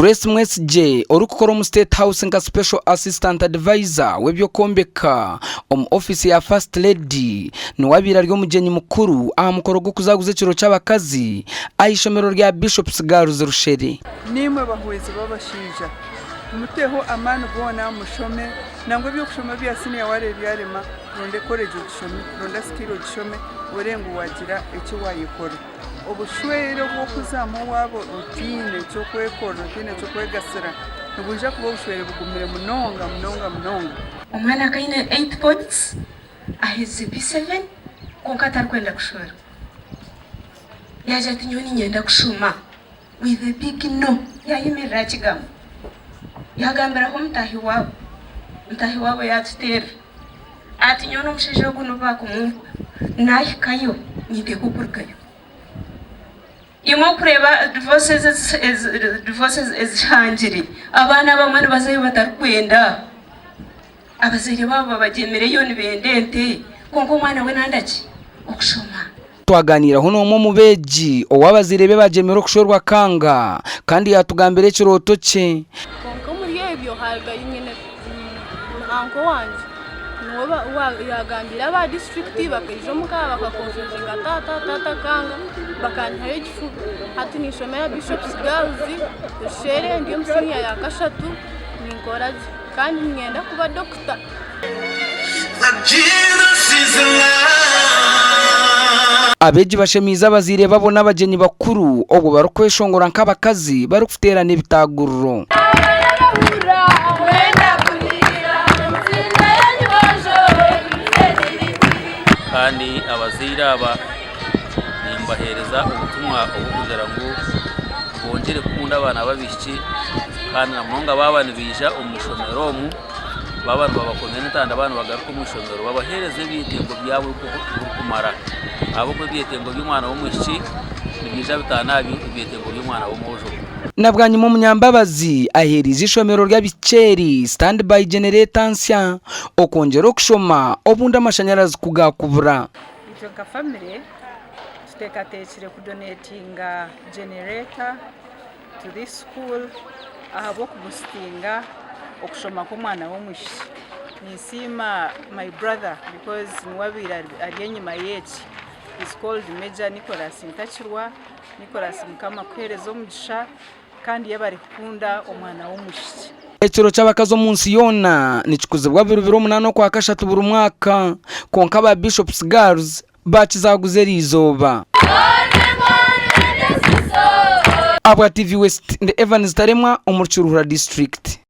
Grace Mwesije orukukora mu State House nka Special Assistant Advisor webyo kombeka office ya First Lady niwabira ryo mugenyi mukuru amukoro go kuzaguze ciro cy'abakazi ayishomero rya Bishops Girls Rushere nimwe bahwezi babashija muteho amana ubona mushome nangwe byo kushoma bya senior ware byarema ronde college gishome ronde skill gishome urengo wagira icyo wayikora obushwere bwo kuzamo wabo rutine cyo kwekora rutine cyo kwegasira nubunja kuba obushwere bugumire munonga umwana kaine 8 points aheze B7 konkatar kwenda kushora yaje ati nyoni nyenda kushuma with a big no yayimira kigamo yagambira ko mutahi wabo yatutera ati nyono musheje kuno bakumu nahikayo nyite kukurikayo imo kureba divorces ezhanjiri abana bamwe bazayo batarkwenda Abazaire babo bagemere yo nibendente konko mwana we nandaki okushoma twaganira hono mu mubeji owabazire be bagemero kushorwa kanga kandi yatugambire kiroto cye konko muri ebyo halga nyine anko wanje noba yagambira aba district bakaje mukaba bakakonfuzinga tata kanga bakantayo gifu hati nishomera Bishops Girls Rushere ndiyo msinya ya kashatu ninkoraje kandi ngenda kuba doctor abeji bashemiza bazire babona abagenyi bakuru obwo barukweshongora nk'abakazi bari kuterana ibitagururo kandi abazira aba nimbahereza ubutumwa obukuzera ngo bongere kukunda abana babishiki kandi namunga babana bisha umushomero mu babana babakomene tanda abantu bagaruka umushomero babahereze bitengo byabo kumara abo ko bitengo by'umwana wo mushiki nibisha bitanabi bitengo by'umwana wo mujo nabwanyi mu munyambabazi aheriza ishomero rya biceri standby generator ancien okongera kushoma obunda amashanyarazi kugakubura icyo ka family tutekatekire kudonatinga generator to this school ahabo kubustinga okushoma ko mwana wo mushi nisima my brother because niwabira aryenyima yechi is called Major Nicholas Ntachirwa Nicholas mukama kwerezo omugisha kandi yabari kunda omwana wo mushi ekiro cy'abakazo munsi yona nikikuzibwa 2008 kwa kashatu buri mwaka konka ba Bishops Girls bakizaguze rizoba Abwa TV West and Evans Taremwa omuri Kiruhura district.